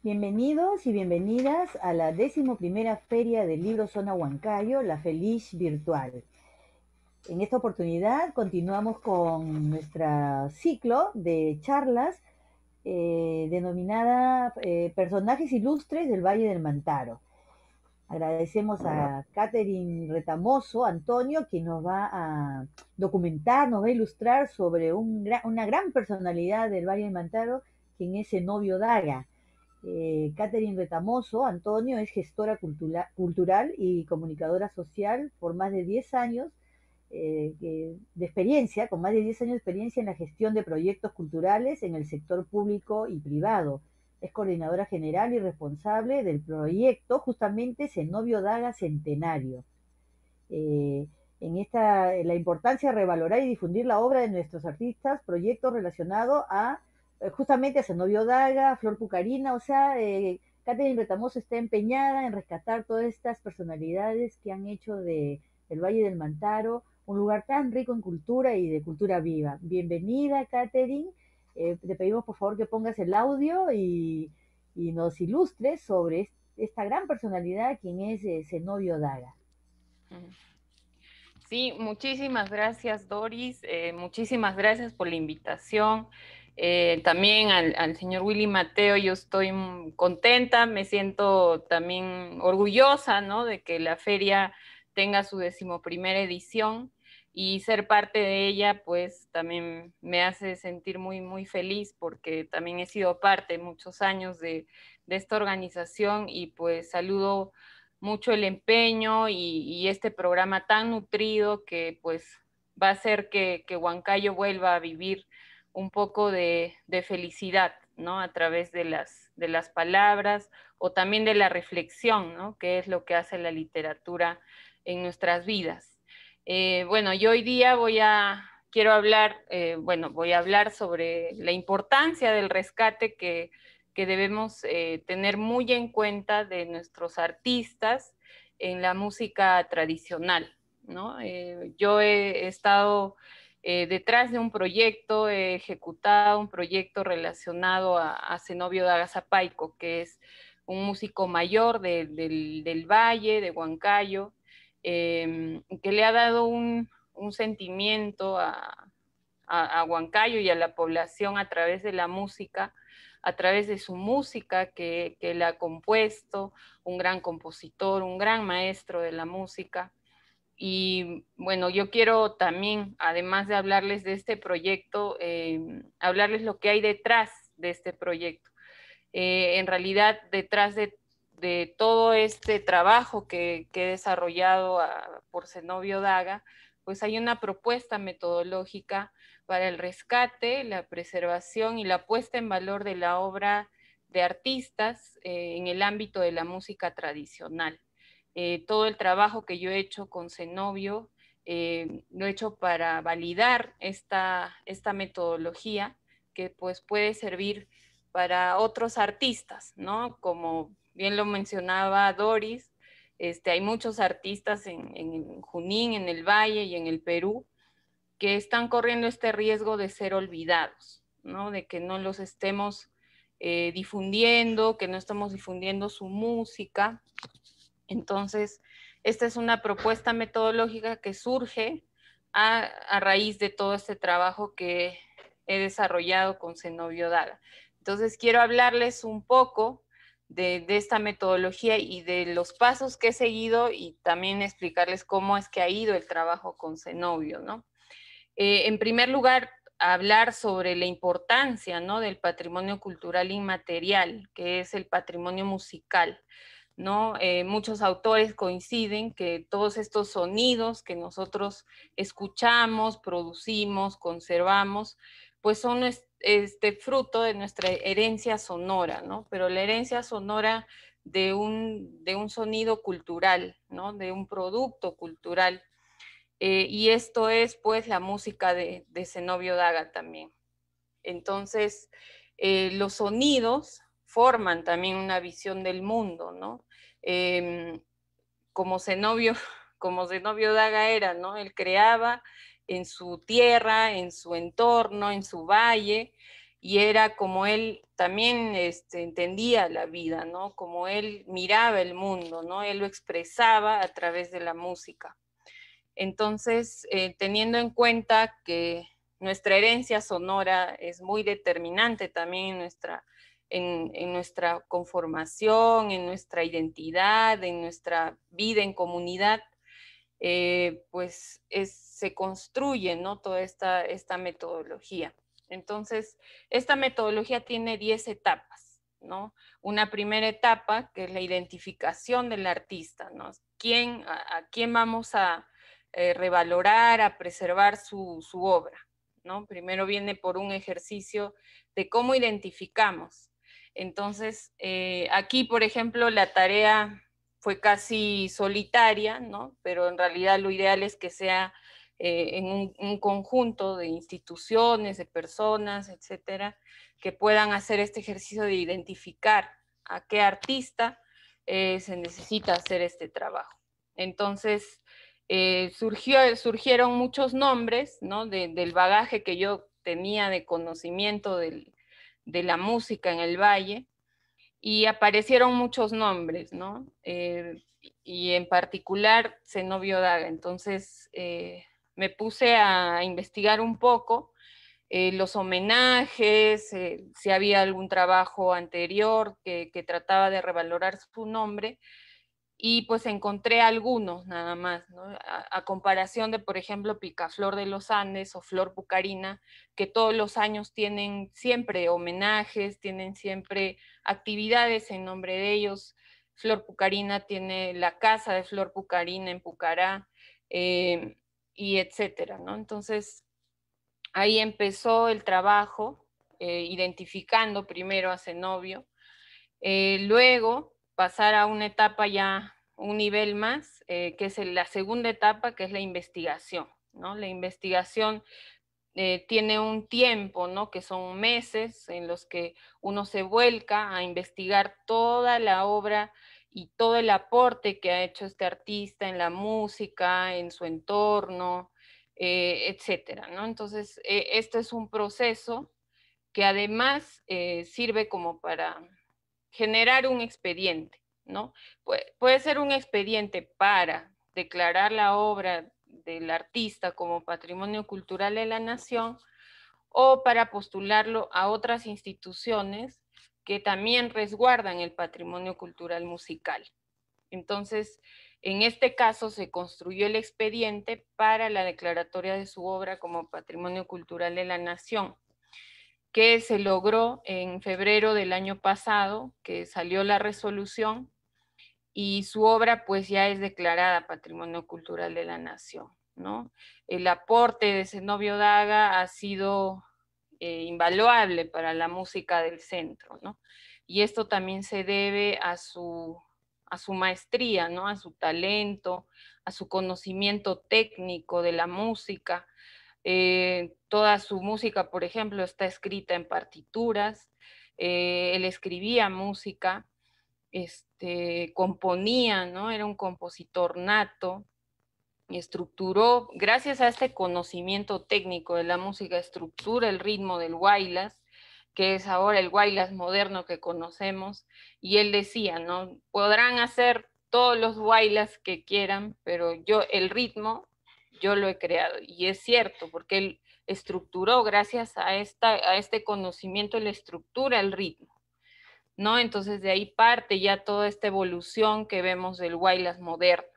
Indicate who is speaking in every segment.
Speaker 1: Bienvenidos y bienvenidas a la 11ª Feria del Libro Zona Huancayo, la Feliz Virtual. En esta oportunidad continuamos con nuestro ciclo de charlas denominada Personajes Ilustres del Valle del Mantaro. Agradecemos a Catherine Retamoso, Antonio, quien nos va a documentar, nos va a ilustrar sobre una gran personalidad del Valle del Mantaro, quien es Zenobio Daga. Catherine Retamoso, Antonio, es gestora cultural y comunicadora social por más de 10 años de experiencia, con más de 10 años de experiencia en la gestión de proyectos culturales en el sector público y privado. Es coordinadora general y responsable del proyecto justamente Zenobio Daga Centenario. Eh, la importancia de revalorar y difundir la obra de nuestros artistas, proyectos relacionados a justamente a Zenobio Daga, a Flor Pucarina, o sea, Catherine Retamoso está empeñada en rescatar todas estas personalidades que han hecho del Valle del Mantaro un lugar tan rico en cultura y de cultura viva. Bienvenida, Catherine. Te pedimos por favor que pongas el audio y nos ilustres sobre esta gran personalidad, quien es Zenobio Daga.
Speaker 2: Sí, muchísimas gracias, Doris. Muchísimas gracias por la invitación. También al señor Willy Mateo, yo estoy contenta, me siento también orgullosa, ¿no? De que la feria tenga su 11ª edición y ser parte de ella, pues también me hace sentir muy, muy feliz porque también he sido parte muchos años de esta organización y pues saludo mucho el empeño y este programa tan nutrido que pues va a hacer que Huancayo vuelva a vivir un poco de felicidad, ¿no? A través de las palabras o también de la reflexión, ¿no? Que es lo que hace la literatura en nuestras vidas. Bueno, yo hoy día quiero hablar, voy a hablar sobre la importancia del rescate que debemos tener muy en cuenta de nuestros artistas en la música tradicional, ¿no? Yo he estado detrás de un proyecto, he ejecutado un proyecto relacionado a Zenobio Daga Zapaico, que es un músico mayor del Valle, de Huancayo, que le ha dado un sentimiento a Huancayo y a la población a través de la música, a través de su música que él ha compuesto, un gran compositor, un gran maestro de la música. Y bueno, yo quiero también, además de hablarles de este proyecto, hablarles lo que hay detrás de este proyecto. En realidad, detrás de todo este trabajo que he desarrollado por Zenobio Daga, pues hay una propuesta metodológica para el rescate, la preservación y la puesta en valor de la obra de artistas en el ámbito de la música tradicional. Todo el trabajo que yo he hecho con Zenobio lo he hecho para validar esta metodología que pues puede servir para otros artistas, ¿no? Como bien lo mencionaba Doris, hay muchos artistas en Junín, en el Valle y en el Perú que están corriendo este riesgo de ser olvidados, ¿no? De que no los estemos difundiendo, que no estamos difundiendo su música. Entonces, esta es una propuesta metodológica que surge a raíz de todo este trabajo que he desarrollado con Zenobio Daga. Entonces, quiero hablarles un poco de esta metodología y de los pasos que he seguido y también explicarles cómo es que ha ido el trabajo con Zenobio, ¿no? En primer lugar, hablar sobre la importancia, ¿no? Del patrimonio cultural inmaterial, que es el patrimonio musical, ¿no? Muchos autores coinciden que todos estos sonidos que nosotros escuchamos, producimos, conservamos, pues son fruto de nuestra herencia sonora, ¿no? Pero la herencia sonora de un sonido cultural, ¿no? De un producto cultural. Y esto es pues la música de Zenobio Daga también. Entonces, los sonidos forman también una visión del mundo, ¿no? Eh, como Zenobio, como Zenobio Daga era, ¿no? Él creaba en su tierra, en su entorno, en su valle, y era como él también entendía la vida, ¿no? Como él miraba el mundo, ¿no? Él lo expresaba a través de la música. Entonces, teniendo en cuenta que nuestra herencia sonora es muy determinante también en nuestra conformación, en nuestra identidad, en nuestra vida en comunidad, pues se construye, ¿no? Toda esta metodología. Entonces, esta metodología tiene 10 etapas, ¿no? Una primera etapa, que es la identificación del artista, ¿no? ¿A quién vamos a revalorar, a preservar su obra, ¿no? Primero viene por un ejercicio de cómo identificamos. Entonces, aquí, por ejemplo, la tarea fue casi solitaria, ¿no? Pero en realidad lo ideal es que sea en un conjunto de instituciones, de personas, etcétera, que puedan hacer este ejercicio de identificar a qué artista se necesita hacer este trabajo. Entonces, surgieron muchos nombres, ¿no? Del bagaje que yo tenía de conocimiento de la música en el Valle, y aparecieron muchos nombres, ¿no? Y en particular Zenobio Daga. Entonces me puse a investigar un poco los homenajes, si había algún trabajo anterior que trataba de revalorar su nombre, y pues encontré algunos nada más, ¿no? A comparación de, por ejemplo, Picaflor de los Andes o Flor Pucarina, que todos los años tienen siempre homenajes, tienen siempre actividades en nombre de ellos. Flor Pucarina tiene la casa de Flor Pucarina en Pucará, y etcétera, ¿no? Entonces, ahí empezó el trabajo, identificando primero a Zenobio, luego pasar a una etapa ya, un nivel más, que es la segunda etapa, que es la investigación, ¿no? La investigación tiene un tiempo, ¿no? Que son meses en los que uno se vuelca a investigar toda la obra y todo el aporte que ha hecho este artista en la música, en su entorno, etcétera, ¿no? Entonces, esto es un proceso que además sirve como para generar un expediente, ¿no? Puede ser un expediente para declarar la obra del artista como patrimonio cultural de la nación, o para postularlo a otras instituciones que también resguardan el patrimonio cultural musical. Entonces, en este caso se construyó el expediente para la declaratoria de su obra como patrimonio cultural de la nación, que se logró en febrero del año pasado, que salió la resolución, y su obra pues ya es declarada Patrimonio Cultural de la Nación, ¿no? El aporte de Zenobio Daga ha sido invaluable para la música del centro, ¿no? Y esto también se debe a su maestría, ¿no? A su talento, a su conocimiento técnico de la música. Toda su música, por ejemplo, está escrita en partituras. Él escribía música, componía, ¿no? Era un compositor nato, y estructuró, gracias a este conocimiento técnico de la música, estructura el ritmo del guaylas, que es ahora el guaylas moderno que conocemos, y él decía, ¿no? Podrán hacer todos los guaylas que quieran, pero el ritmo, yo lo he creado, y es cierto, porque él estructuró, gracias a este conocimiento, la estructura, el ritmo, ¿no? Entonces de ahí parte ya toda esta evolución que vemos del guaylas moderno.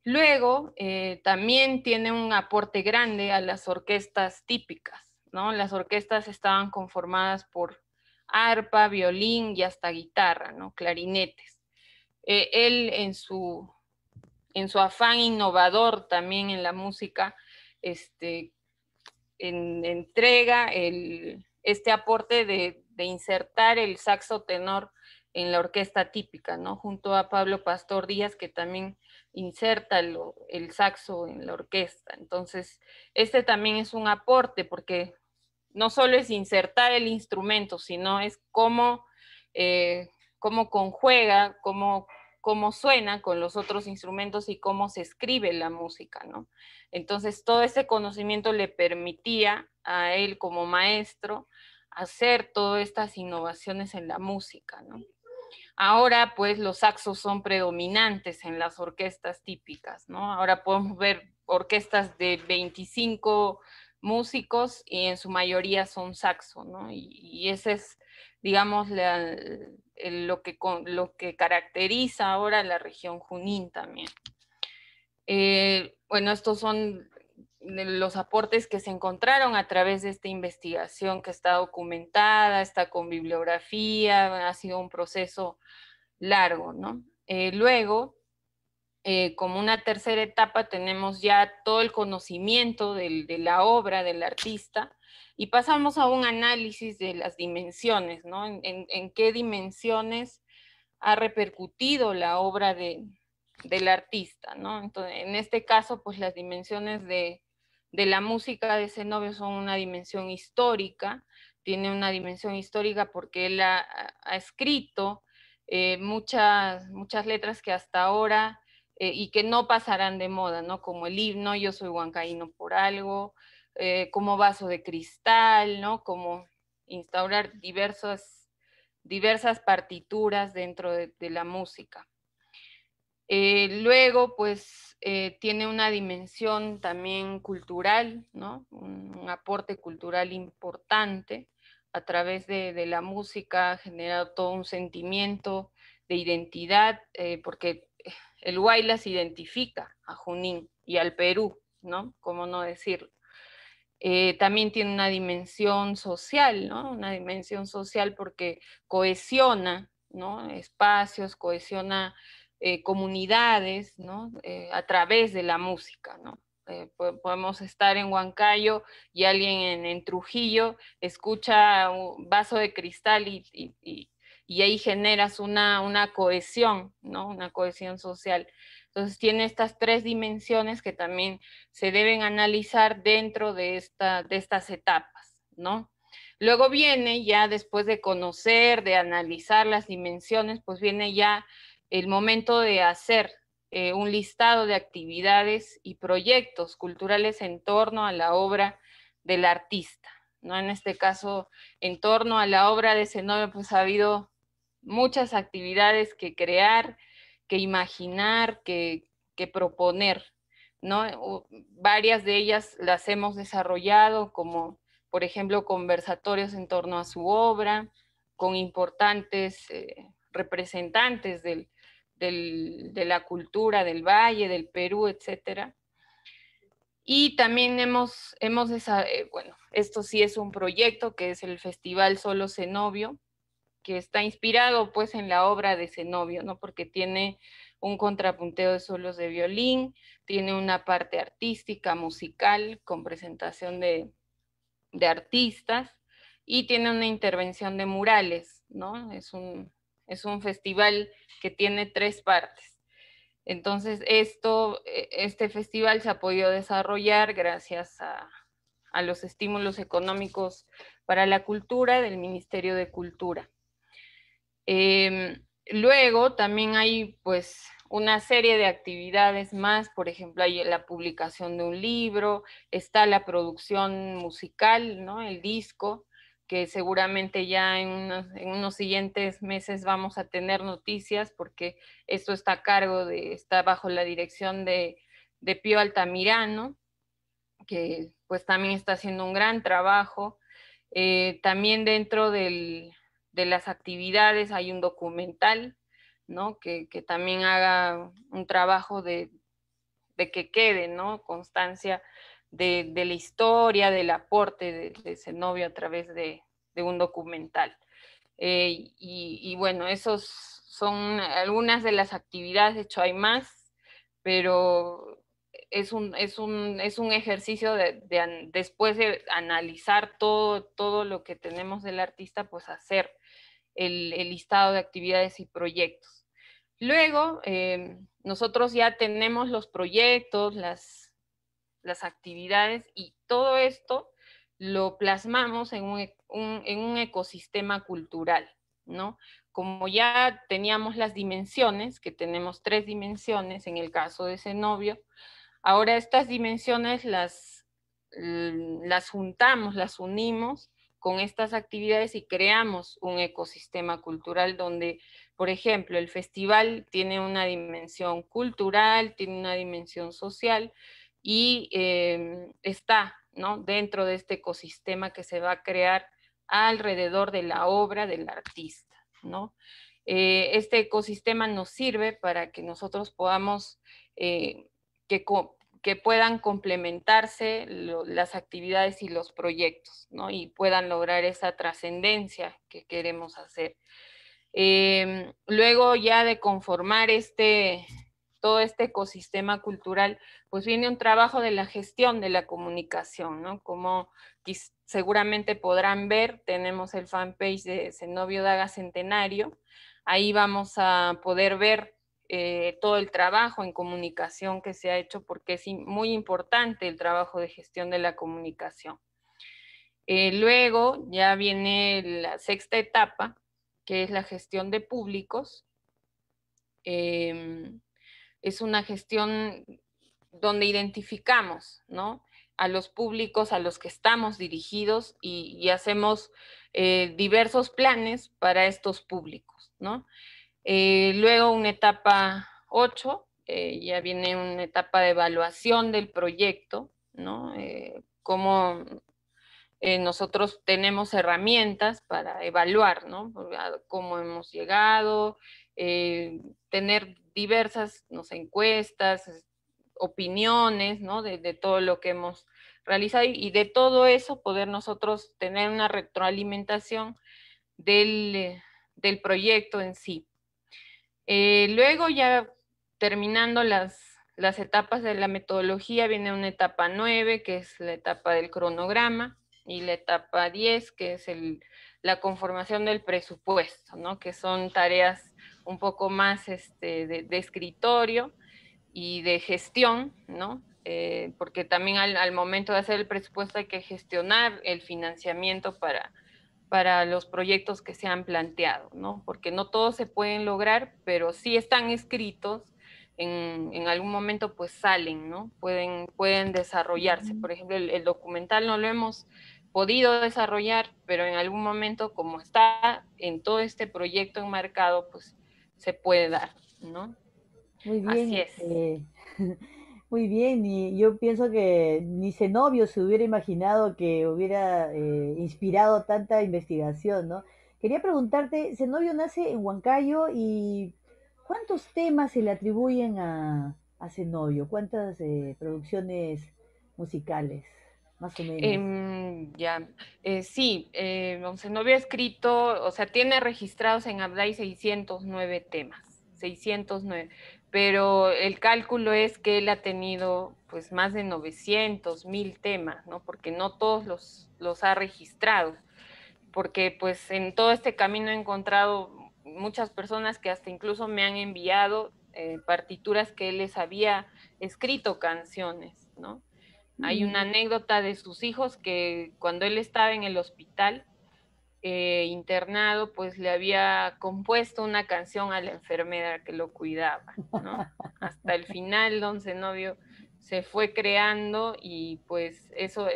Speaker 2: Luego, también tiene un aporte grande a las orquestas típicas, ¿no? Las orquestas estaban conformadas por arpa, violín y hasta guitarra, ¿no? Clarinetes. Él en su afán innovador también en la música, entrega este aporte de insertar el saxo tenor en la orquesta típica, ¿no? Junto a Pablo Pastor Díaz, que también inserta el saxo en la orquesta. Entonces, este también es un aporte, porque no solo es insertar el instrumento, sino es cómo conjuega, cómo suena con los otros instrumentos y cómo se escribe la música, ¿no? Entonces, todo ese conocimiento le permitía a él como maestro hacer todas estas innovaciones en la música, ¿no? Ahora, pues, los saxos son predominantes en las orquestas típicas, ¿no? Ahora podemos ver orquestas de 25 músicos y en su mayoría son saxo, ¿no? Y ese es, digamos, lo que caracteriza ahora la región Junín también. Bueno, estos son los aportes que se encontraron a través de esta investigación que está documentada, está con bibliografía, ha sido un proceso largo, ¿no? Luego, como una tercera etapa, tenemos ya todo el conocimiento de la obra del artista y pasamos a un análisis de las dimensiones, ¿no? En qué dimensiones ha repercutido la obra del artista, ¿no? Entonces, en este caso, pues las dimensiones de la música de Zenobio son una dimensión histórica, tiene una dimensión histórica porque él ha escrito muchas letras que hasta ahora y que no pasarán de moda, ¿no? Como el himno Yo soy huancaíno por algo, como Vaso de Cristal, ¿no? Como instaurar diversas partituras dentro de la música. Luego, pues, tiene una dimensión también cultural, ¿no? Un aporte cultural importante a través de la música, ha generado todo un sentimiento de identidad, porque el Huayla se identifica a Junín y al Perú, ¿no? ¿Cómo no decirlo? También tiene una dimensión social, ¿no? Una dimensión social porque cohesiona, ¿no? Espacios, cohesiona comunidades, ¿no? A través de la música, ¿no? Podemos estar en Huancayo y alguien en Trujillo escucha un Vaso de Cristal y ahí generas una cohesión, ¿no? Una cohesión social. Entonces tiene estas tres dimensiones que también se deben analizar dentro de estas etapas, ¿no? Luego viene ya después de conocer, de analizar las dimensiones, pues viene ya el momento de hacer un listado de actividades y proyectos culturales en torno a la obra del artista, ¿no? En este caso, en torno a la obra de Zenobio, pues ha habido muchas actividades que crear, que imaginar, que proponer, ¿no? Varias de ellas las hemos desarrollado, como por ejemplo conversatorios en torno a su obra, con importantes representantes de la cultura del Valle, del Perú, etcétera. Y también bueno, esto sí es un proyecto que es el Festival Solo Zenobio, que está inspirado pues en la obra de Zenobio, ¿no? Porque tiene un contrapunteo de solos de violín, tiene una parte artística, musical, con presentación de artistas, y tiene una intervención de murales, ¿no? Es un festival que tiene tres partes. Entonces, este festival se ha podido desarrollar gracias a los estímulos económicos para la cultura del Ministerio de Cultura. Luego también hay pues una serie de actividades más, por ejemplo, hay la publicación de un libro, está la producción musical, ¿no? El disco, que seguramente ya en unos siguientes meses vamos a tener noticias, porque esto está a cargo está bajo la dirección de Pío Altamirano, que pues también está haciendo un gran trabajo. También dentro de las actividades hay un documental, ¿no? Que también haga un trabajo de que quede, ¿no? Constancia de la historia, del aporte de Zenobio a través de un documental. Y bueno, esos son algunas de las actividades, de hecho hay más, pero es un ejercicio después de analizar todo lo que tenemos del artista, pues hacer el listado de actividades y proyectos. Luego, nosotros ya tenemos los proyectos, las actividades y todo esto lo plasmamos en un ecosistema cultural, ¿no? Como ya teníamos las dimensiones, que tenemos tres dimensiones en el caso de Zenobio, ahora estas dimensiones las juntamos, las unimos con estas actividades y creamos un ecosistema cultural donde, por ejemplo, el festival tiene una dimensión cultural, tiene una dimensión social y está, ¿no?, dentro de este ecosistema que se va a crear alrededor de la obra del artista, ¿no? Este ecosistema nos sirve para que nosotros podamos, que, que puedan complementarse las actividades y los proyectos, ¿no? Y puedan lograr esa trascendencia que queremos hacer. Luego ya de conformar todo este ecosistema cultural, pues viene un trabajo de la gestión de la comunicación, ¿no? Como seguramente podrán ver, tenemos el fanpage de Zenobio Daga Centenario, ahí vamos a poder ver todo el trabajo en comunicación que se ha hecho, porque es muy importante el trabajo de gestión de la comunicación. Luego ya viene la sexta etapa, que es la gestión de públicos. Es una gestión donde identificamos, ¿no?, a los públicos a los que estamos dirigidos y hacemos diversos planes para estos públicos, ¿no? Luego una etapa 8, ya viene una etapa de evaluación del proyecto, ¿no? Cómo nosotros tenemos herramientas para evaluar, ¿no?, cómo hemos llegado, tener diversas, no sé, encuestas, opiniones, ¿no?, de todo lo que hemos realizado y de todo eso poder nosotros tener una retroalimentación del proyecto en sí. Luego ya terminando las etapas de la metodología viene una etapa 9, que es la etapa del cronograma, y la etapa 10, que es la conformación del presupuesto, ¿no?, que son tareas un poco más de escritorio y de gestión, ¿no? Porque también al momento de hacer el presupuesto hay que gestionar el financiamiento para los proyectos que se han planteado, ¿no? Porque no todos se pueden lograr, pero sí están escritos, en algún momento pues salen, ¿no? Pueden desarrollarse. Por ejemplo, el documental no lo hemos podido desarrollar, pero en algún momento, como está en todo este proyecto enmarcado, pues se puede dar, ¿no?
Speaker 1: Muy bien,
Speaker 2: Así es.
Speaker 1: muy bien, y yo pienso que ni Zenobio se hubiera imaginado que hubiera inspirado tanta investigación, ¿no? Quería preguntarte, Zenobio nace en Huancayo y ¿cuántos temas se le atribuyen a Zenobio? ¿Cuántas producciones musicales, más o menos?
Speaker 2: Ya, sí, don Zenobio ha escrito, o sea, tiene registrados en Abdai 609 temas, 609, pero el cálculo es que él ha tenido pues más de 900, 1000 temas, ¿no? Porque no todos los ha registrado, porque pues en todo este camino he encontrado muchas personas que hasta incluso me han enviado partituras que él les había escrito canciones, ¿no? Hay una
Speaker 1: Y,
Speaker 2: anécdota de sus hijos que cuando él estaba en el hospital internado, pues le había compuesto una canción a la enfermera que lo cuidaba, ¿no? Hasta el final, don Zenobio se fue creando y pues eso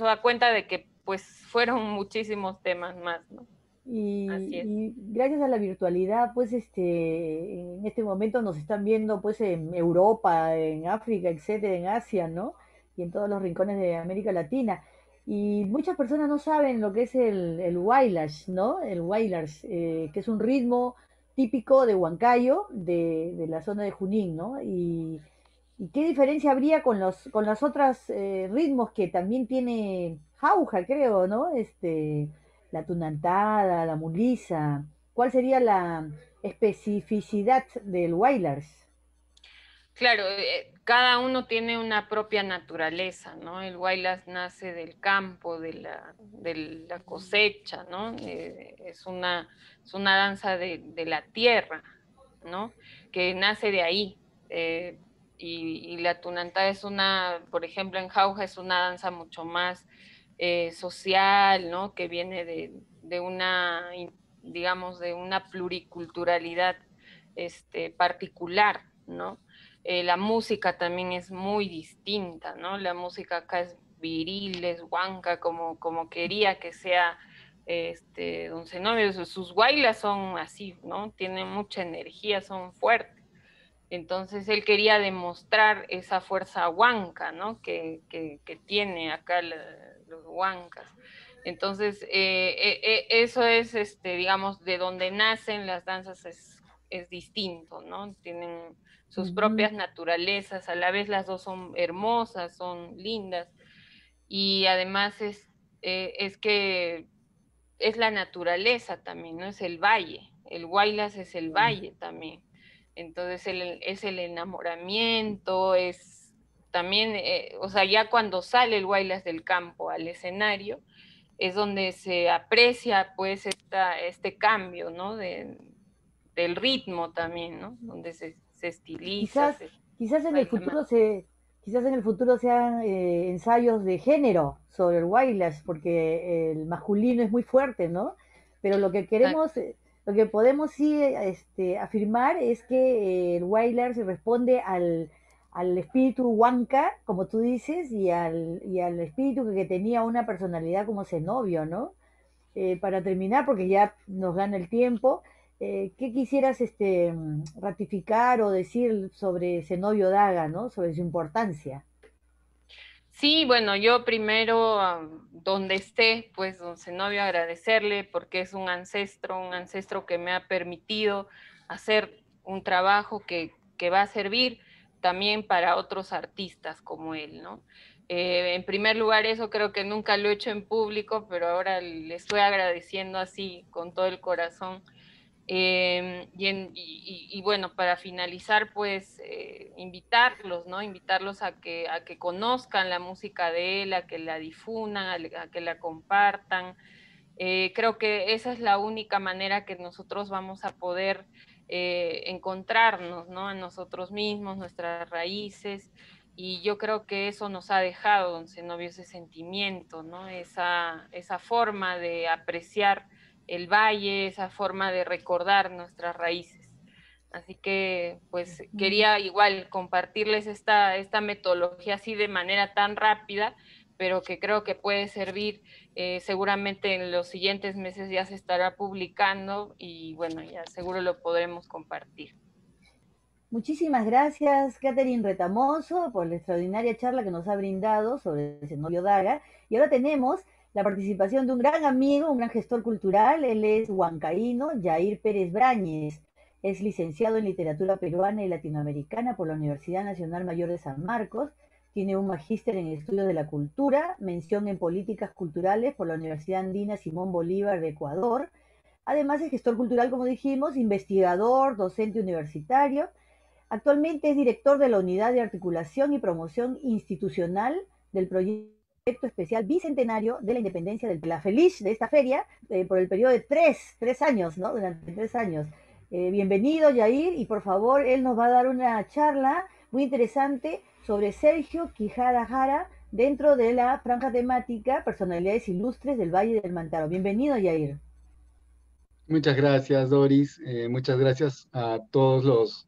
Speaker 2: da cuenta de que pues fueron muchísimos temas más, ¿no? Así es.
Speaker 1: y gracias a la virtualidad, pues en este momento nos están viendo pues en Europa, en África, etcétera, en Asia, ¿no? Y en todos los rincones de América Latina. Y muchas personas no saben lo que es el Wailers, ¿no? El Wailers, que es un ritmo típico de Huancayo, de la zona de Junín, ¿no? ¿Y qué diferencia habría con con los otros ritmos que también tiene Jauja, creo, ¿no? La tunantada, la mulisa. ¿Cuál sería la especificidad del Wailers?
Speaker 2: Claro, cada uno tiene una propia naturaleza, ¿no? El Huaylas nace del campo, de la cosecha, ¿no? Es una danza de la tierra, ¿no? Que nace de ahí. Y la tunantá es por ejemplo, en Jauja es una danza mucho más social, ¿no? Que viene de digamos, de una pluriculturalidad particular, ¿no? La música también es muy distinta, ¿no? La música acá es viril, es huanca, como quería que sea don Zenobio, sus guaylas son así, ¿no? Tienen mucha energía, son fuertes. Entonces él quería demostrar esa fuerza huanca, ¿no? Que tiene acá los huancas. Entonces, eso es, digamos, de donde nacen las danzas es distinto, ¿no? Tienen sus
Speaker 1: Ujú.
Speaker 2: propias naturalezas, a la vez las dos son hermosas, son lindas, y además es que es la naturaleza también, ¿no? Es el valle, el Huaylas es el valle también. Entonces es el enamoramiento, es también, o sea, ya cuando sale el Huaylas del campo al escenario, es donde se aprecia pues este cambio, ¿no? Del ritmo también, ¿no? Donde se estiliza,
Speaker 1: Quizás,
Speaker 2: se
Speaker 1: quizás en el
Speaker 2: baila más.
Speaker 1: futuro quizás en el futuro sean ensayos de género sobre el wildlife, porque el masculino es muy fuerte, ¿no? Pero lo que queremos, lo que podemos sí afirmar es que el wildlife se responde al espíritu huanca, como tú dices, y al espíritu que tenía una personalidad como Zenobio, ¿no? Para terminar, porque ya nos gana el tiempo, ¿qué quisieras ratificar o decir sobre Zenobio Daga, ¿no? Sobre su importancia?
Speaker 2: Sí, bueno, yo primero, donde esté, pues, don Zenobio, agradecerle porque es un ancestro que me ha permitido hacer un trabajo que va a servir también para otros artistas como él, ¿no? En primer lugar, eso creo que nunca lo he hecho en público, pero ahora le estoy agradeciendo así con todo el corazón. Y bueno, para finalizar, pues invitarlos, ¿no? Invitarlos a que conozcan la música de él, a que la difundan, a que la compartan. Creo que esa es la única manera que nosotros vamos a poder encontrarnos, ¿no? En nosotros mismos, nuestras raíces. Y yo creo que eso nos ha dejado, don Zenobio, ese sentimiento, ¿no? Esa forma de apreciar el valle, esa forma de recordar nuestras raíces. Así que, pues,
Speaker 1: Mm.
Speaker 2: quería igual compartirles esta metodología así de manera tan rápida, pero que creo que puede servir. Seguramente en los siguientes meses ya se estará publicando y bueno, ya seguro lo podremos compartir.
Speaker 1: Muchísimas gracias, Catherine Retamoso, por la extraordinaria charla que nos ha brindado sobre Zenobio Daga. Y ahora tenemos la participación de un gran amigo, un gran gestor cultural. Él es huancaíno, Yair Pérez Brañez. Es licenciado en Literatura Peruana y Latinoamericana por la Universidad Nacional Mayor de San Marcos. Tiene un magíster en Estudios de la Cultura, mención en Políticas Culturales por la Universidad Andina Simón Bolívar de Ecuador. Además es gestor cultural, como dijimos, investigador, docente universitario. Actualmente es director de la Unidad de Articulación y Promoción Institucional del Proyecto Especial Bicentenario de la Independencia de la Feliz de esta feria por el periodo de tres años, ¿no? Durante 3 años. Bienvenido, Yair, y por favor, él nos va a dar una charla muy interesante sobre Sergio Quijada Jara dentro de la franja temática Personalidades Ilustres del Valle del Mantaro. Bienvenido, Yair.
Speaker 3: Muchas gracias, Doris. Muchas gracias a todos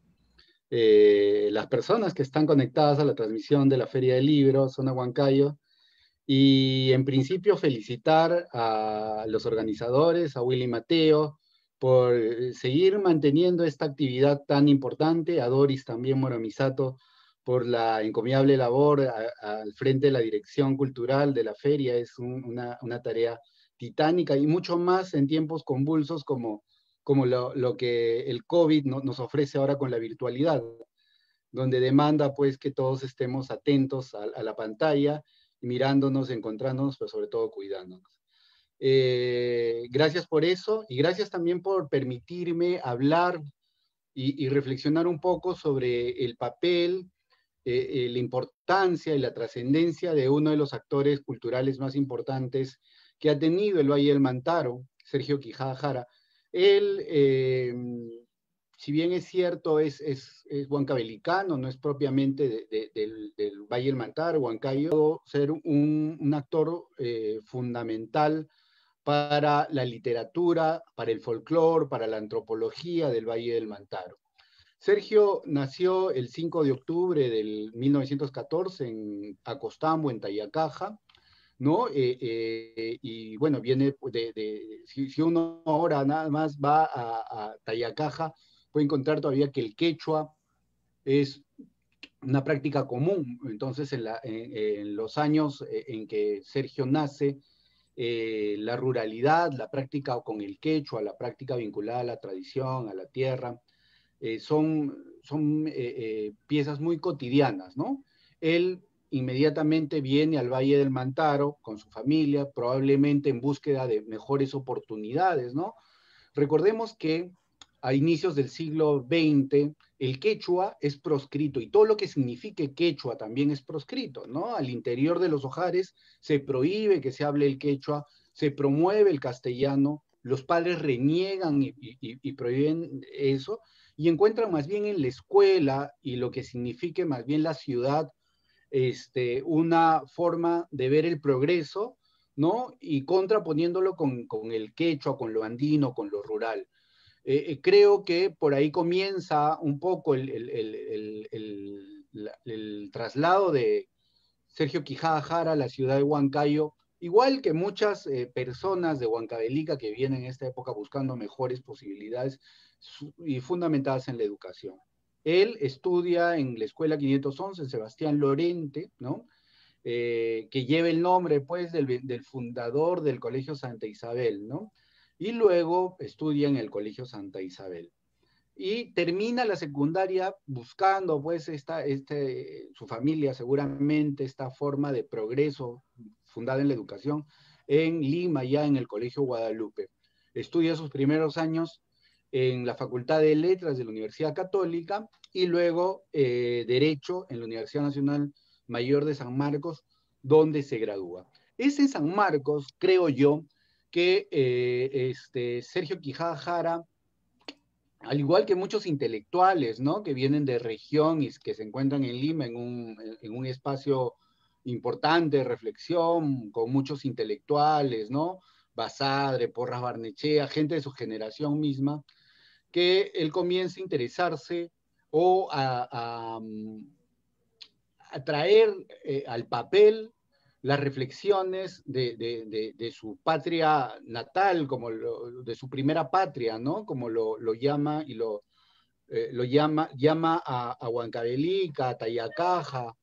Speaker 3: las personas que están conectadas a la transmisión de la Feria del Libro, Zona Huancayo. Y en principio felicitar a los organizadores, a Willy Mateo, por seguir manteniendo esta actividad tan importante, a Doris también Moromisato por la encomiable labor al frente de la dirección cultural de la feria. Es una tarea titánica y mucho más en tiempos convulsos como lo que el COVID nos ofrece ahora con la virtualidad, donde demanda pues que todos estemos atentos a la pantalla, mirándonos, encontrándonos, pero sobre todo cuidándonos. Gracias por eso y gracias también por permitirme hablar y reflexionar un poco sobre el papel, la importancia y la trascendencia de uno de los actores culturales más importantes que ha tenido el Valle del Mantaro, Sergio Quijada Jara. Él, si bien es cierto, es huancabelicano, no es propiamente del Valle del Mantaro, Huancayo, ser un actor fundamental para la literatura, para el folclore, para la antropología del Valle del Mantaro. Sergio nació el 5 de octubre del 1914 en Acostambo, en Tayacaja. ¿no? Y bueno, viene si uno ahora nada más va a Tayacaja, puede encontrar todavía que el quechua es una práctica común. Entonces, en los años en que Sergio nace, la ruralidad, la práctica con el quechua, la práctica vinculada a la tradición, a la tierra, son piezas muy cotidianas, ¿no? Él inmediatamente viene al Valle del Mantaro con su familia, probablemente en búsqueda de mejores oportunidades, ¿no? Recordemos que a inicios del siglo XX el quechua es proscrito y todo lo que signifique quechua también es proscrito, ¿no? Al interior de los hogares se prohíbe que se hable el quechua, se promueve el castellano, los padres reniegan y prohíben eso y encuentran más bien en la escuela y lo que signifique más bien la ciudad una forma de ver el progreso, ¿no? Y contraponiéndolo con el quechua, con lo andino, con lo rural. Creo que por ahí comienza un poco el traslado de Sergio Quijada Jara a la ciudad de Huancayo, igual que muchas personas de Huancavelica que vienen en esta época buscando mejores posibilidades y fundamentadas en la educación. Él estudia en la Escuela 511, Sebastián Lorente, ¿no? Que lleva el nombre, pues, del fundador del Colegio Santa Isabel, ¿no? Y luego estudia en el Colegio Santa Isabel. Y termina la secundaria buscando, pues, su familia seguramente, esta forma de progreso fundada en la educación en Lima, ya en el Colegio Guadalupe. Estudia sus primeros años en la Facultad de Letras de la Universidad Católica y luego Derecho en la Universidad Nacional Mayor de San Marcos, donde se gradúa. Es en San Marcos, creo yo, que Sergio Quijada Jara, al igual que muchos intelectuales, ¿no? Que vienen de región y que se encuentran en Lima en un espacio importante de reflexión, con muchos intelectuales, ¿no? Basadre, Porras Barnechea, gente de su generación misma, que él comienza a interesarse o a traer al papel las reflexiones de su patria natal, de su primera patria, ¿no? Como lo llama y llama a Huancavelica, a Tayacaja,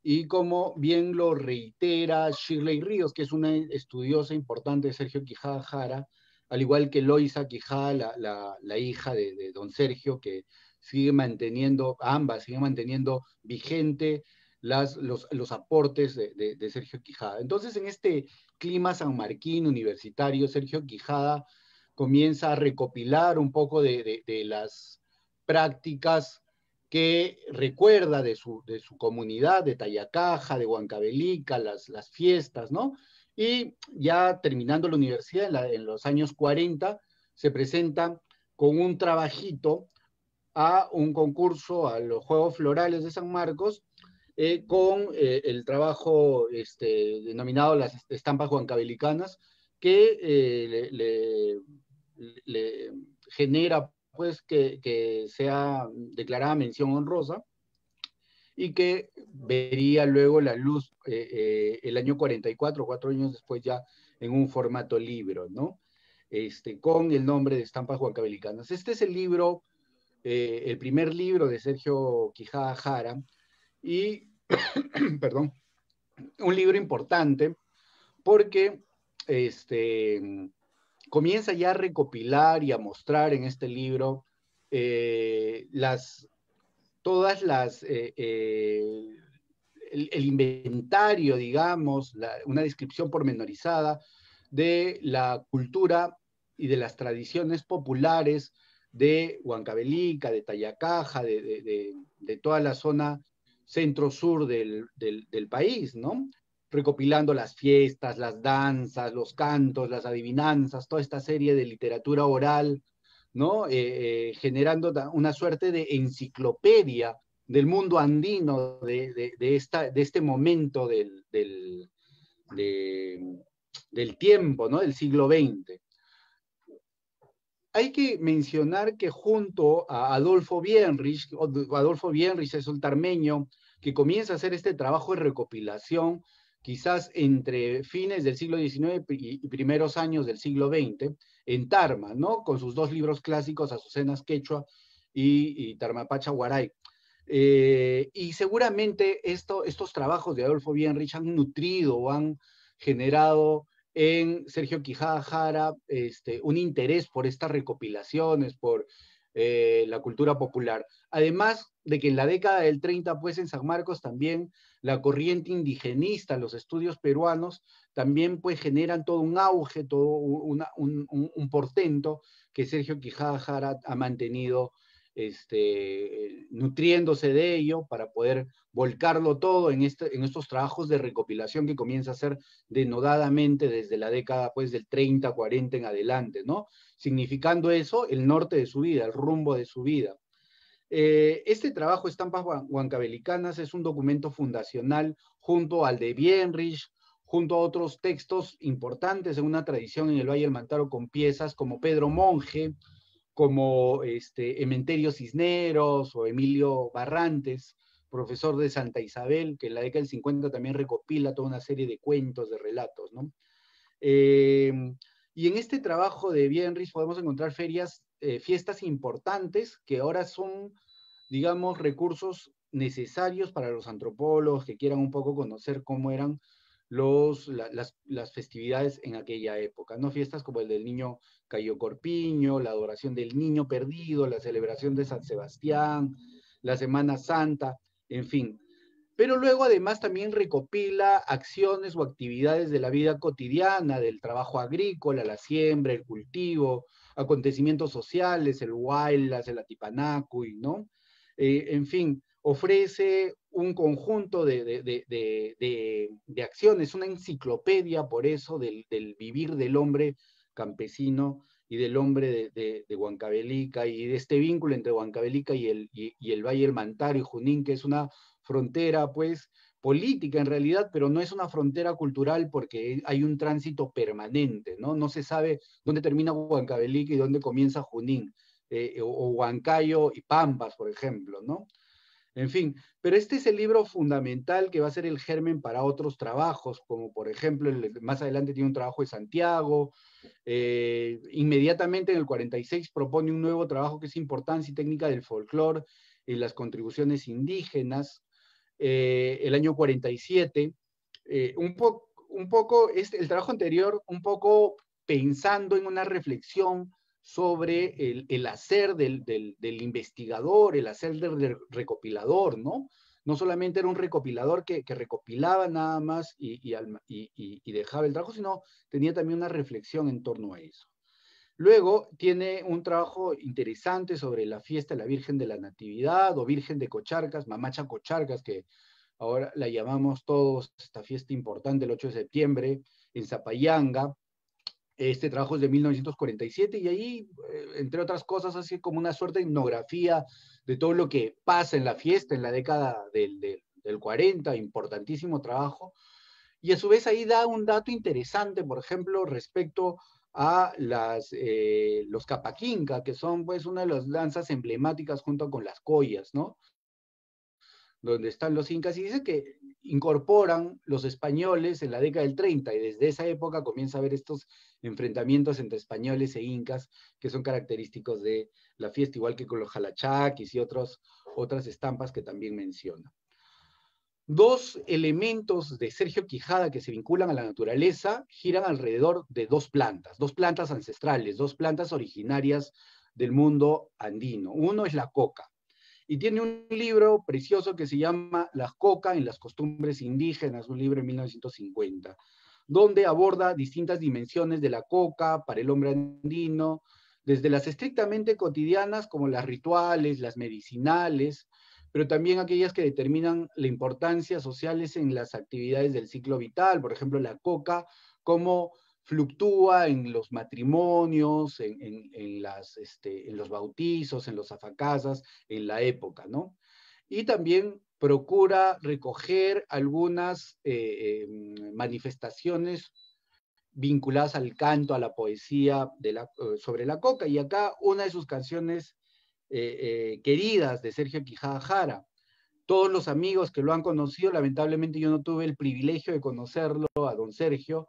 Speaker 3: y como bien lo reitera Shirley Ríos, que es una estudiosa importante de Sergio Quijada Jara, al igual que Loisa Quijada, la hija de don Sergio, que ambas siguen manteniendo vigente los aportes de Sergio Quijada. Entonces, en este clima sanmarquino universitario, Sergio Quijada comienza a recopilar un poco de las prácticas que recuerda de su comunidad, de Tayacaja, de Huancavelica, las fiestas, ¿no? Y ya terminando la universidad, en los años 40, se presenta con un trabajito a un concurso a los Juegos Florales de San Marcos, con el trabajo denominado las estampas huancavelicanas, que le genera pues que sea declarada mención honrosa y que vería luego la luz el año 44, 4 años después ya en un formato libro, ¿no? Con el nombre de Estampas Huancavelicanas. Este es el libro, el primer libro de Sergio Quijada Jara y, perdón, un libro importante porque comienza ya a recopilar y a mostrar en este libro todas el inventario, digamos, una descripción pormenorizada de la cultura y de las tradiciones populares de Huancavelica, de Tayacaja, de toda la zona centro-sur del país, ¿no? Recopilando las fiestas, las danzas, los cantos, las adivinanzas, toda esta serie de literatura oral, ¿no? Generando una suerte de enciclopedia del mundo andino de este momento del tiempo, ¿no? Del siglo XX. Hay que mencionar que junto a Adolfo Bienrich es un tarmeño que comienza a hacer este trabajo de recopilación, quizás entre fines del siglo XIX y primeros años del siglo XX, en Tarma, ¿no? Con sus dos libros clásicos, Azucenas Quechua y Tarmapacha Huaray. Y seguramente estos trabajos de Adolfo Bienrich han nutrido o han generado en Sergio Quijada Jara un interés por estas recopilaciones, por la cultura popular. Además de que en la década del 30, pues en San Marcos también la corriente indigenista, los estudios peruanos, también pues generan todo un auge, todo un portento que Sergio Quijada Jara ha mantenido nutriéndose de ello para poder volcarlo todo en estos trabajos de recopilación que comienza a hacer denodadamente desde la década pues del 30, 40 en adelante, ¿no? Significando eso el norte de su vida, el rumbo de su vida. Este trabajo, Estampas Huancavelicanas, es un documento fundacional junto al de Bienrich, junto a otros textos importantes en una tradición en el Valle del Mantaro con piezas como Pedro Monge, como Ementerio Cisneros o Emilio Barrantes, profesor de Santa Isabel, que en la década del 50 también recopila toda una serie de cuentos, de relatos, ¿no? Y en este trabajo de Bienrich podemos encontrar fiestas importantes que ahora son, digamos, recursos necesarios para los antropólogos que quieran un poco conocer cómo eran las festividades en aquella época, ¿no? Fiestas como el del niño Cayo Corpiño, la adoración del niño perdido, la celebración de San Sebastián, la Semana Santa, en fin. Pero luego además también recopila acciones o actividades de la vida cotidiana, del trabajo agrícola, la siembra, el cultivo, acontecimientos sociales, el huaylas, el atipanacuy, ¿no? En fin, ofrece un conjunto de acciones, una enciclopedia por eso del vivir del hombre campesino y del hombre de Huancavelica y de este vínculo entre Huancavelica y el Valle del Mantaro y Junín, que es una frontera, pues, política en realidad, pero no es una frontera cultural porque hay un tránsito permanente, ¿no? No se sabe dónde termina Huancavelica y dónde comienza Junín, o Huancayo y Pampas, por ejemplo, ¿no? En fin, pero este es el libro fundamental que va a ser el germen para otros trabajos, como por ejemplo, más adelante tiene un trabajo de Santiago, inmediatamente en el 46 propone un nuevo trabajo que es Importancia y Técnica del Folclore en las contribuciones indígenas, el año 47, un poco el trabajo anterior, un poco pensando en una reflexión sobre el hacer del investigador, el hacer del recopilador, ¿no? No solamente era un recopilador que recopilaba nada más y dejaba el trabajo, sino tenía también una reflexión en torno a eso. Luego tiene un trabajo interesante sobre la fiesta de la Virgen de la Natividad o Virgen de Cocharcas, Mamacha Cocharcas, que ahora la llamamos todos, esta fiesta importante el 8 de septiembre en Zapayanga. Este trabajo es de 1947 y ahí, entre otras cosas, hace como una suerte de etnografía de todo lo que pasa en la fiesta en la década del 40, importantísimo trabajo. Y a su vez ahí da un dato interesante, por ejemplo, respecto a los capaquinca, que son pues una de las danzas emblemáticas junto con las collas, ¿no? Donde están los incas, y dice que incorporan los españoles en la década del 30, y desde esa época comienza a haber estos enfrentamientos entre españoles e incas, que son característicos de la fiesta, igual que con los jalachaquis y otras estampas que también menciona. Dos elementos de Sergio Quijada que se vinculan a la naturaleza giran alrededor de dos plantas ancestrales, dos plantas originarias del mundo andino. Uno es la coca, y tiene un libro precioso que se llama La coca en las costumbres indígenas, un libro de 1950, donde aborda distintas dimensiones de la coca para el hombre andino, desde las estrictamente cotidianas como las rituales, las medicinales, pero también aquellas que determinan la importancia sociales en las actividades del ciclo vital, por ejemplo, la coca, cómo fluctúa en los matrimonios, en los bautizos, en los afacasas, en la época, ¿no? Y también procura recoger algunas manifestaciones vinculadas al canto, a la poesía sobre la coca, y acá una de sus canciones queridas de Sergio Quijada Jara, todos los amigos que lo han conocido, lamentablemente yo no tuve el privilegio de conocerlo, a don Sergio,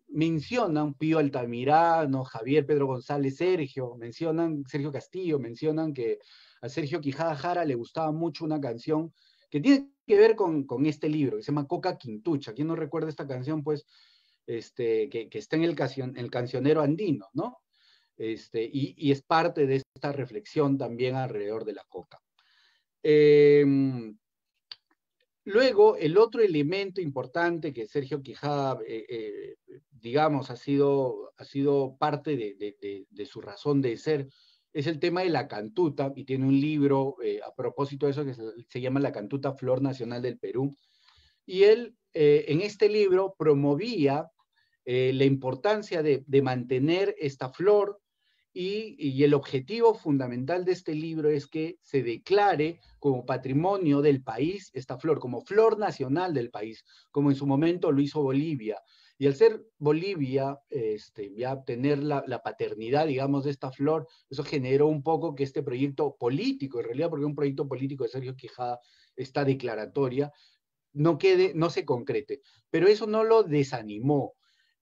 Speaker 3: mencionan Pío Altamirano, Javier Pedro González Sergio, mencionan Sergio Castillo, mencionan que a Sergio Quijada Jara le gustaba mucho una canción que tiene que ver con este libro, que se llama Coca Quintucha. ¿Quién no recuerda esta canción? Pues, que está en el cancionero andino, ¿no? Y es parte de esta reflexión también alrededor de la coca. Luego, el otro elemento importante que Sergio Quijada, digamos, ha sido parte de su razón de ser, es el tema de la cantuta, y tiene un libro a propósito de eso que se llama La Cantuta Flor Nacional del Perú. Y él, en este libro, promovía la importancia de mantener esta flor, y el objetivo fundamental de este libro es que se declare como patrimonio del país esta flor, como flor nacional del país, como en su momento lo hizo Bolivia. Y al ser Bolivia, ya tener la paternidad, digamos, de esta flor, eso generó un poco que este proyecto político, en realidad porque un proyecto político de Sergio Quijada, esta declaratoria, no se concrete. Pero eso no lo desanimó,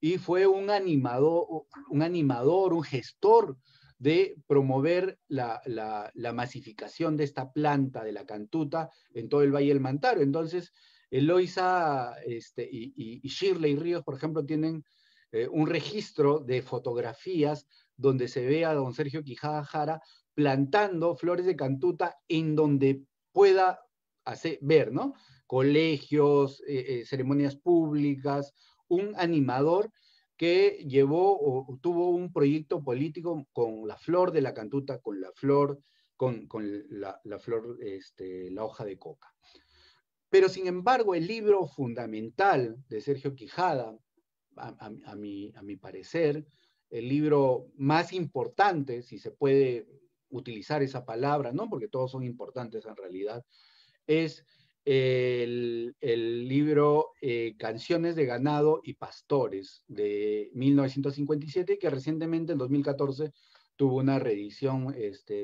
Speaker 3: y fue un animador, un gestor de promover la masificación de esta planta de la cantuta en todo el Valle del Mantaro. Entonces, Eloisa y Shirley Ríos, por ejemplo, tienen un registro de fotografías donde se ve a don Sergio Quijada Jara plantando flores de cantuta en donde pueda ver, ¿no? Colegios, ceremonias públicas, un animador que tuvo un proyecto político con la flor de la cantuta, con la flor, la flor, la hoja de coca. Pero sin embargo, el libro fundamental de Sergio Quijada, a mi parecer, el libro más importante, si se puede utilizar esa palabra, ¿no? Porque todos son importantes en realidad, es el libro Canciones de Ganado y Pastores de 1957, que recientemente, en 2014, tuvo una reedición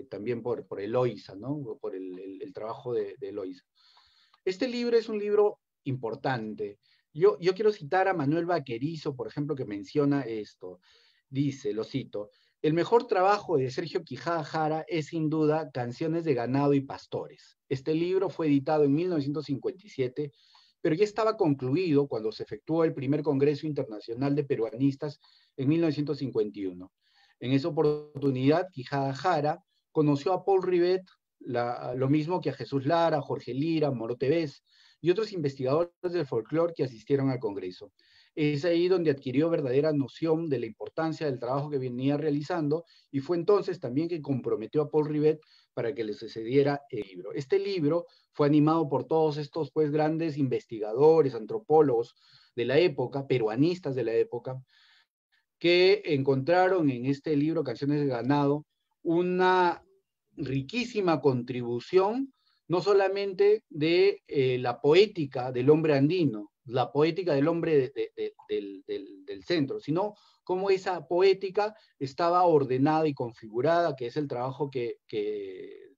Speaker 3: también por Eloisa, ¿no? Por el trabajo de Eloisa. Este libro es un libro importante. Yo quiero citar a Manuel Vaquerizo, por ejemplo, que menciona esto. Dice, lo cito: el mejor trabajo de Sergio Quijada Jara es sin duda Canciones de Ganado y Pastores. Este libro fue editado en 1957, pero ya estaba concluido cuando se efectuó el primer Congreso Internacional de Peruanistas en 1951. En esa oportunidad, Quijada Jara conoció a Paul Rivet, lo mismo que a Jesús Lara, Jorge Lira, Moro Tevez y otros investigadores del folclore que asistieron al Congreso. Es ahí donde adquirió verdadera noción de la importancia del trabajo que venía realizando, y fue entonces también que comprometió a Paul Rivet para que le sucediera el libro. Este libro fue animado por todos estos pues grandes investigadores, antropólogos de la época, peruanistas de la época, que encontraron en este libro, Canciones de Ganado, una riquísima contribución, no solamente de la poética del hombre andino, la poética del hombre del centro, sino cómo esa poética estaba ordenada y configurada, que es el trabajo que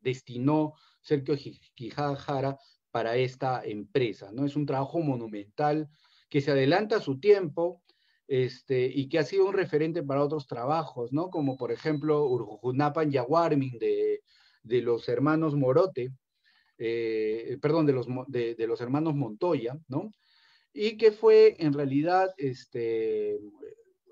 Speaker 3: destinó Sergio Quijada Jara para esta empresa, ¿no? Es un trabajo monumental que se adelanta a su tiempo, y que ha sido un referente para otros trabajos, ¿no? Como por ejemplo Urjujunapan Yaguarmin de los hermanos Morote, perdón, de los hermanos Montoya, ¿no? Y que fue en realidad,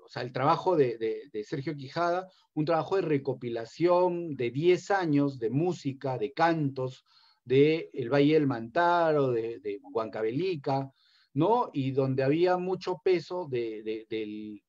Speaker 3: o sea, el trabajo de Sergio Quijada, un trabajo de recopilación de 10 años de música, de cantos, de el Valle del Mantaro, de Huancavelica, ¿no? Y donde había mucho peso del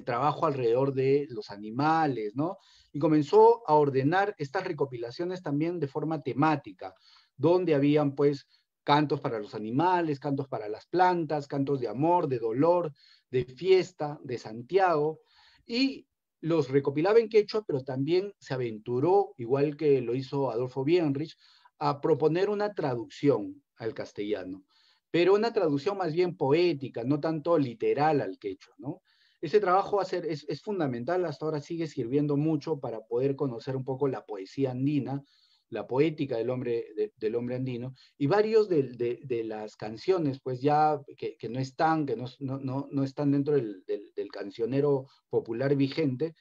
Speaker 3: trabajo alrededor de los animales, ¿no? Y comenzó a ordenar estas recopilaciones también de forma temática, donde habían pues cantos para los animales, cantos para las plantas, cantos de amor, de dolor, de fiesta, de Santiago, y los recopilaba en quechua, pero también se aventuró, igual que lo hizo Adolfo Bienrich, a proponer una traducción al castellano, pero una traducción más bien poética, no tanto literal al quechua, ¿no? Ese trabajo es fundamental, hasta ahora sigue sirviendo mucho para poder conocer un poco la poesía andina, la poética del hombre, del hombre andino, y varios de las canciones, pues ya que no están, que no están dentro del cancionero popular vigente,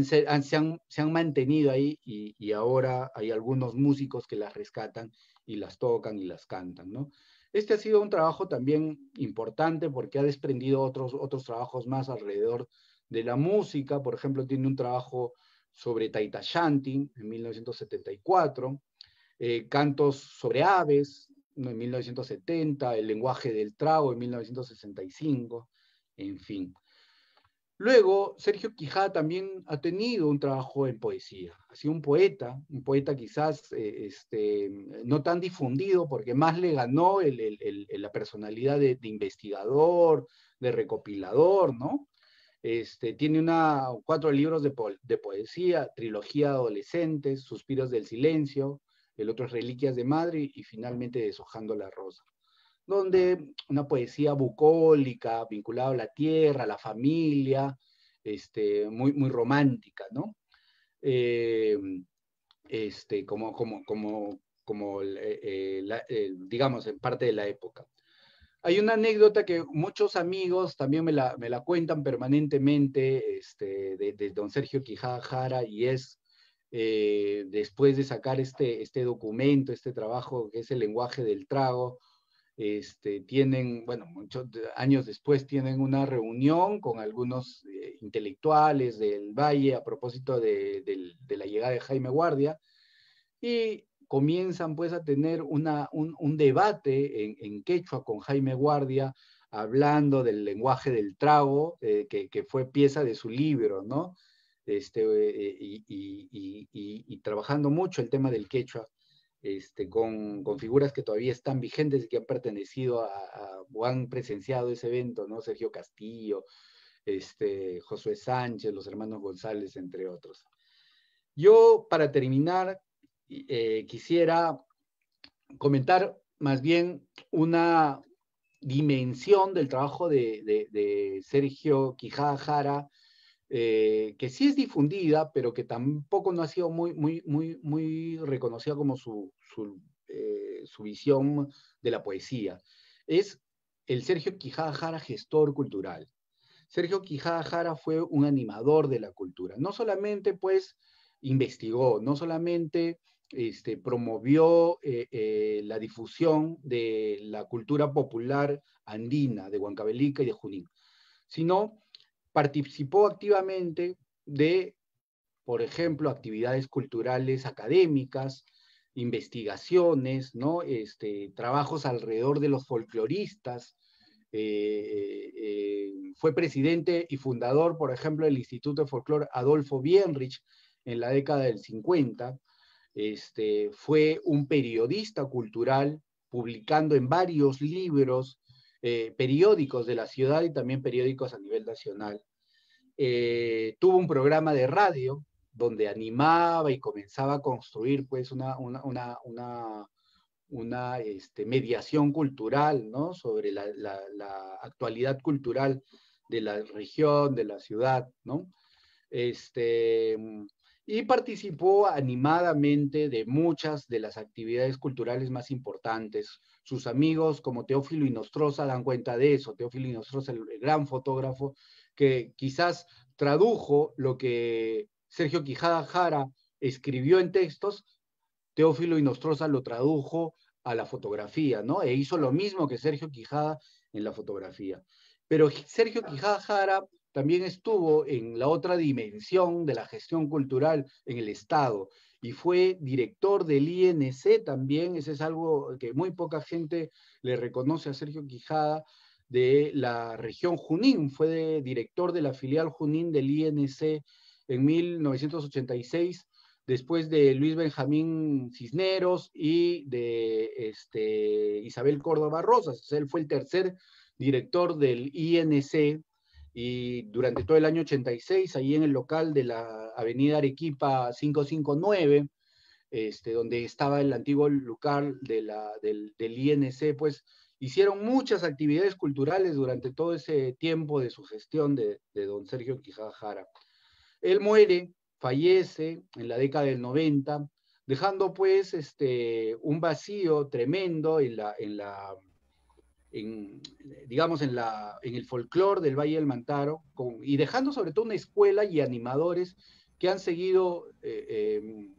Speaker 3: se han mantenido ahí y ahora hay algunos músicos que las rescatan y las tocan y las cantan, ¿no? Este ha sido un trabajo también importante porque ha desprendido otros trabajos más alrededor de la música. Por ejemplo, tiene un trabajo sobre Taita Shanti en 1974, Cantos sobre aves, ¿no?, en 1970, El lenguaje del trago en 1965, en fin. Luego, Sergio Quijada también ha tenido un trabajo en poesía. Ha sido un poeta quizás no tan difundido, porque más le ganó la personalidad de investigador, de recopilador, ¿no? Tiene 4 libros de poesía, Trilogía de Adolescentes, Suspiros del Silencio, el otro es Reliquias de Madre y finalmente Deshojando la Rosa, donde una poesía bucólica, vinculada a la tierra, a la familia, muy, muy romántica, ¿no? Digamos, en parte de la época. Hay una anécdota que muchos amigos también me la cuentan permanentemente, de don Sergio Quijada Jara, y es después de sacar este documento, este trabajo que es El lenguaje del trago, tienen, bueno, muchos años después tienen una reunión con algunos intelectuales del Valle a propósito de la llegada de Jaime Guardia, y comienzan pues a tener un debate en quechua con Jaime Guardia, hablando del lenguaje del trago, que fue pieza de su libro, ¿no? Y trabajando mucho el tema del quechua, con figuras que todavía están vigentes y que han pertenecido o han presenciado ese evento, ¿no? Sergio Castillo, Josué Sánchez, los hermanos González, entre otros. Yo, para terminar, quisiera comentar más bien una dimensión del trabajo de Sergio Quijada Jara, que sí es difundida, pero que tampoco no ha sido muy reconocida como su visión de la poesía. Es el Sergio Quijada Jara gestor cultural. Sergio Quijada Jara fue un animador de la cultura. No solamente, pues, investigó, no solamente promovió la difusión de la cultura popular andina, de Huancavelica y de Junín, sino participó activamente de, por ejemplo, actividades culturales académicas, investigaciones, ¿no? Trabajos alrededor de los folcloristas. Fue presidente y fundador, por ejemplo, del Instituto de Folclore Adolfo Bienrich en la década del 50. Fue un periodista cultural, publicando en varios libros, periódicos de la ciudad y también periódicos a nivel nacional. Tuvo un programa de radio donde animaba y comenzaba a construir pues una mediación cultural, ¿no? Sobre la actualidad cultural de la región, de la ciudad, ¿no? Y participó animadamente de muchas de las actividades culturales más importantes. Sus amigos como Teófilo Inostroza dan cuenta de eso. Teófilo Inostroza, el gran fotógrafo, que quizás tradujo lo que Sergio Quijada Jara escribió en textos, Teófilo Inostroza lo tradujo a la fotografía, ¿no? E hizo lo mismo que Sergio Quijada en la fotografía. Pero Sergio Quijada Jara también estuvo en la otra dimensión de la gestión cultural en el Estado y fue director del INC también. Ese es algo que muy poca gente le reconoce a Sergio Quijada, de la región Junín. Fue director de la filial Junín del INC en 1986, después de Luis Benjamín Cisneros y de Isabel Córdoba Rosas. Él fue el tercer director del INC, y durante todo el año 86, ahí en el local de la avenida Arequipa 559, donde estaba el antiguo local del INC, pues hicieron muchas actividades culturales durante todo ese tiempo de su gestión de don Sergio Quijada Jara. Él fallece en la década del 90, dejando pues un vacío tremendo digamos, en el folclore del Valle del Mantaro, y dejando sobre todo una escuela y animadores que han seguido,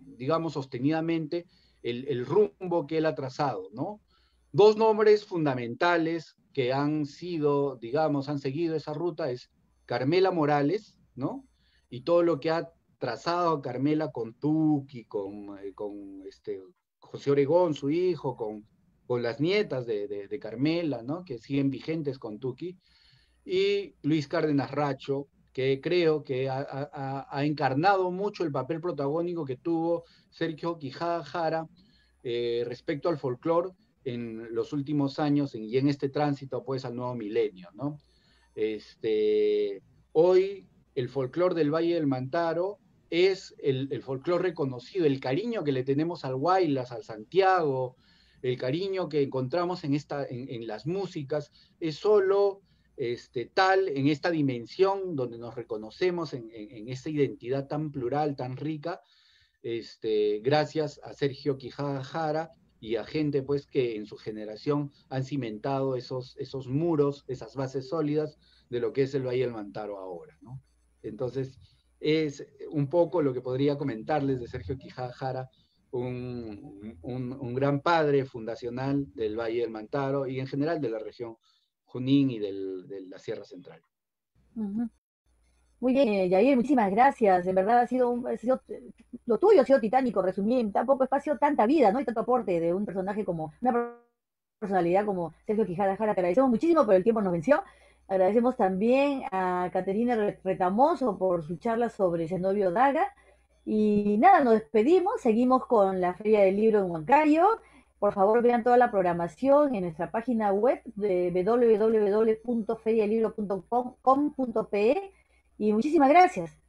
Speaker 3: digamos, sostenidamente el rumbo que él ha trazado, ¿no? Dos nombres fundamentales que han sido, digamos, han seguido esa ruta es Carmela Morales, ¿no? Y todo lo que ha trazado Carmela con Tuki, con José Oregón, su hijo, con las nietas de Carmela, ¿no? Que siguen vigentes con Tuki, y Luis Cárdenas Racho, que creo que ha encarnado mucho el papel protagónico que tuvo Sergio Quijada Jara respecto al folclore en los últimos años y en este tránsito pues al nuevo milenio, ¿no? Hoy el folclore del Valle del Mantaro es el folclore reconocido, el cariño que le tenemos al Huaylas, al Santiago, el cariño que encontramos en las músicas, es solo tal en esta dimensión donde nos reconocemos en esta identidad tan plural, tan rica, gracias a Sergio Quijada Jara y a gente pues que en su generación han cimentado esos muros, esas bases sólidas de lo que es el Valle del Mantaro ahora, ¿no? Entonces, es un poco lo que podría comentarles de Sergio Quijada Jara, un gran padre fundacional del Valle del Mantaro y en general de la región Junín y de la Sierra Central.
Speaker 1: Muy bien, Yair, muchísimas gracias. En verdad lo tuyo ha sido titánico, resumir en tan poco espacio tanta vida, ¿no? Y tanto aporte de un personaje como, una personalidad como Sergio Quijada Jara. Te agradecemos muchísimo, pero el tiempo nos venció. Agradecemos también a Caterina Retamoso por su charla sobre Zenobio Daga. Y nada, nos despedimos, seguimos con la Feria del Libro en Huancayo. Por favor, vean toda la programación en nuestra página web de www.ferialibro.com.pe y muchísimas gracias.